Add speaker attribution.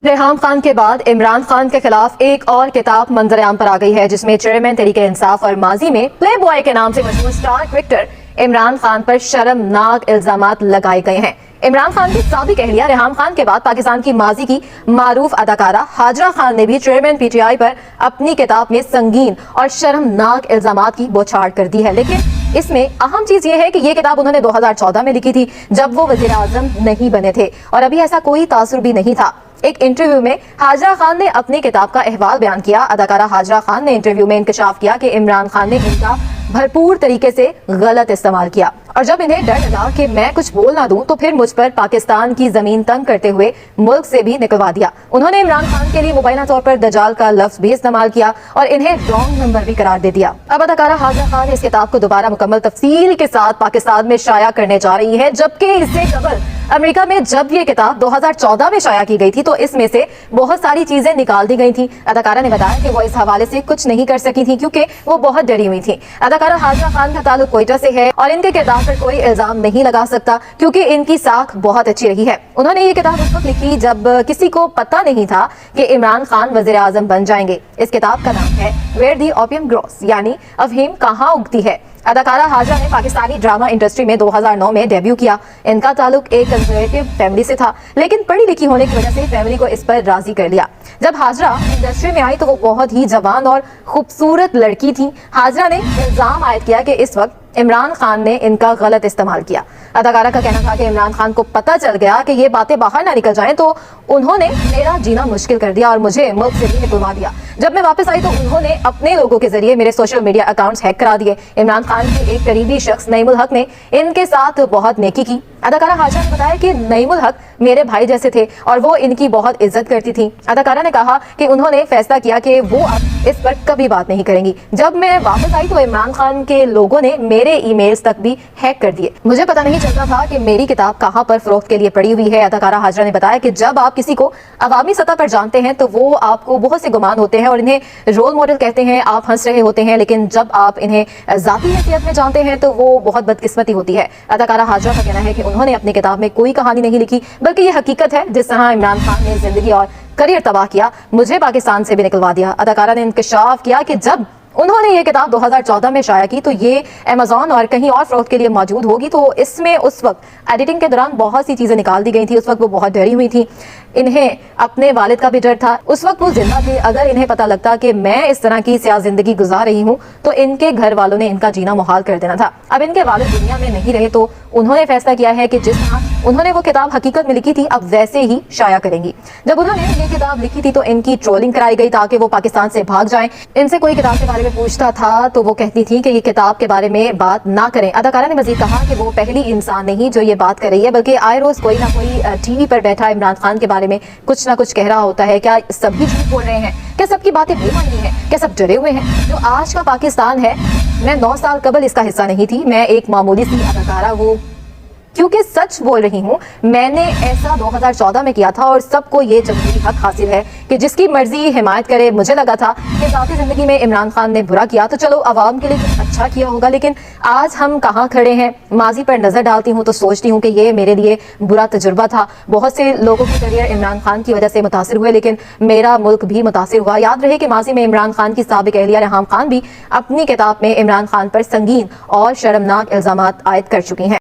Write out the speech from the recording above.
Speaker 1: ریحام خان کے بعد عمران خان کے خلاف ایک اور کتاب منظر عام پر آ گئی ہے، جس میں چیئرمین تحریک انصاف اور ماضی میں پلے بوائے کے نام سے مشہور اسٹار کرکٹر عمران خان پر شرمناک الزامات لگائے گئے ہیں۔ عمران خان کی سابق اہلیہ ریحام خان کے بعد پاکستان کی ماضی کی معروف اداکارہ ہاجرہ خان نے بھی چیئرمین پی ٹی آئی پر اپنی کتاب میں سنگین اور شرمناک الزامات کی بوچھاڑ کر دی ہے، لیکن اس میں اہم چیز یہ ہے کہ یہ کتاب انہوں نے 2014 میں لکھی تھی جب وہ وزیر اعظم نہیں بنے تھے، اور ابھی ایسا کوئی تاثر بھی نہیں تھا۔ ایک انٹرویو میں ہاجرہ خان نے اپنی کتاب کا احوال بیان کیا۔ اداکارہ ہاجرہ خان نے انٹرویو میں انکشاف کیا کہ عمران خان نے ان کا بھرپور طریقے سے غلط استعمال کیا، اور جب انہیں ڈر لگا کہ میں کچھ بول نہ دوں تو پھر مجھ پر پاکستان کی زمین تنگ کرتے ہوئے ملک سے بھی نکلوا دیا۔ انہوں نے عمران خان کے لیے مبینہ طور پر دجال کا لفظ بھی استعمال کیا اور انہیں رانگ نمبر بھی قرار دے دیا۔ اب اداکارہ ہاجرہ خان اس کتاب کو دوبارہ مکمل تفصیل کے ساتھ پاکستان میں شائع کرنے جا رہی ہے، جبکہ اس سے قبل امریکہ میں جب یہ کتاب 2014 میں شائع کی گئی تھی تو اس میں سے بہت ساری چیزیں نکال دی گئی تھیں۔ اداکارہ نے بتایا کہ وہ اس حوالے سے کچھ نہیں کر سکی تھی کیونکہ وہ بہت ڈری ہوئی تھیں۔ اداکارہ ہاجرہ خان کا تعلق کوئٹہ سے ہے اور ان کے کردار پر کوئی الزام نہیں لگا سکتا کیونکہ ان کی ساکھ بہت اچھی رہی ہے۔ انہوں نے یہ کتاب اس وقت لکھی جب کسی کو پتہ نہیں تھا کہ عمران خان وزیر اعظم بن جائیں گے۔ اس کتاب کا نام ہے ویئر دی اوپیم گروس، یعنی افہیم کہاں اگتی ہے۔ اداکارہ ہاجرہ نے پاکستانی ڈرامہ انڈسٹری میں 2009 میں ڈیبیو کیا۔ ان کا تعلق ایک کنزرویٹو فیملی سے تھا، لیکن پڑھی لکھی ہونے کی وجہ سے فیملی کو اس پر راضی کر لیا۔ جب ہاجرہ انڈسٹری میں آئی تو وہ بہت ہی جوان اور خوبصورت لڑکی تھی۔ ہاجرہ نے الزام عائد کیا کہ اس وقت عمران خان نے ان کا غلط استعمال کیا۔ اداکارہ کا کہنا تھا کہ عمران خان کو پتہ چل گیا کہ یہ باتیں باہر نہ نکل جائیں تو انہوں نے میرا جینا مشکل کر دیا اور مجھے ملک سے بھی نکلوا دیا۔ جب میں واپس آئی تو انہوں نے اپنے لوگوں کے ذریعے میرے سوشل میڈیا اکاؤنٹس ہیک کرا دیے۔ عمران خان کے ایک قریبی شخص نعیم الحق نے ان کے ساتھ بہت نیکی کی۔ اداکارہ ہاجرہ نے بتایا کہ نعیم الحق میرے بھائی جیسے تھے اور وہ ان کی بہت عزت کرتی تھی۔ اداکارہ نے کہا کہ انہوں نے فیصلہ کیا کہ وہ اب اس پر کبھی بات نہیں کریں گی۔ جب میں واپس آئی تو عمران خان کے لوگوں نے میرے ای میلز تک بھی ہیک کر دیے۔ مجھے پتہ نہیں چلتا تھا کہ میری کتاب کہاں پر فروخت کے لیے پڑی ہوئی ہے۔ اداکارہ ہاجرہ نے بتایا کہ جب آپ کسی کو عوامی سطح پر جانتے ہیں تو وہ آپ کو بہت سے گمان ہوتے ہیں اور انہیں رول ماڈل کہتے ہیں، آپ ہنس رہے ہوتے ہیں، لیکن جب آپ انہیں ذاتی حیثیت میں جانتے ہیں تو وہ بہت بدقسمتی ہوتی ہے۔ اداکارہ ہاجرہ کا کہنا ہے کہ انہوں نے اپنی کتاب میں کوئی کہانی نہیں لکھی، بلکہ یہ حقیقت ہے جس طرح عمران خان نے زندگی اور کریئر تباہ کیا، مجھے پاکستان سے بھی نکلوا دیا۔ اداکارہ نے انکشاف کیا کہ جب انہوں نے یہ کتاب 2014 میں شائع کی تو یہ ایمیزون اور کہیں اور فروخت کے لیے موجود ہوگی، تو اس میں اس وقت ایڈیٹنگ کے دوران بہت سی چیزیں نکال دی گئی تھی۔ اس وقت وہ بہت ڈری ہوئی تھی، انہیں اپنے والد کا بھی ڈر تھا۔ اس وقت وہ زندہ تھے، اگر انہیں پتہ لگتا کہ میں اس طرح کی سیاہ زندگی گزار رہی ہوں تو ان کے گھر والوں نے ان کا جینا محال کر دینا تھا۔ اب ان کے والد دنیا میں نہیں رہے تو انہوں نے فیصلہ کیا ہے کہ جس طرح انہوں نے وہ کتاب حقیقت میں لکھی تھی اب ویسے ہی شائع کریں گی۔ جب انہوں نے یہ کتاب لکھی تھی تو ان کی ٹرولنگ کرائی گئی تاکہ وہ پاکستان سے بھاگ جائیں۔ ان سے کوئی کتاب کے بارے میں پوچھتا تھا تو وہ کہتی تھی کہ یہ کتاب کے بارے میں بات نہ کریں۔ اداکارہ نے مزید کہا کہ وہ پہلی انسان نہیں جو یہ بات کر رہی ہے، بلکہ آئے روز کوئی نہ کوئی ٹی وی پر بیٹھا عمران خان کے بارے میں کچھ نہ کچھ کہہ رہا ہوتا ہے۔ کیا سبھی جھوٹ بول رہے ہیں؟ کیا سب کی باتیں بے معنی ہیں؟ کیا سب ڈرے ہوئے ہیں؟ جو آج کا پاکستان ہے، میں 9 سال قبل اس کا حصہ نہیں تھی، میں ایک معمولی سی اداکارہ ہوں کیونکہ سچ بول رہی ہوں۔ میں نے ایسا 2014 میں کیا تھا اور سب کو یہ جمہوری حق حاصل ہے کہ جس کی مرضی حمایت کرے۔ مجھے لگا تھا کہ ذاتی زندگی میں عمران خان نے برا کیا تو چلو عوام کے لیے کچھ اچھا کیا ہوگا، لیکن آج ہم کہاں کھڑے ہیں؟ ماضی پر نظر ڈالتی ہوں تو سوچتی ہوں کہ یہ میرے لیے برا تجربہ تھا۔ بہت سے لوگوں کی کیریئر عمران خان کی وجہ سے متاثر ہوئے، لیکن میرا ملک بھی متاثر ہوا۔ یاد رہے کہ ماضی میں عمران خان کی سابق اہلیہ ریحام خان بھی اپنی کتاب میں عمران خان پر سنگین اور شرمناک الزامات عائد کر چکی ہیں۔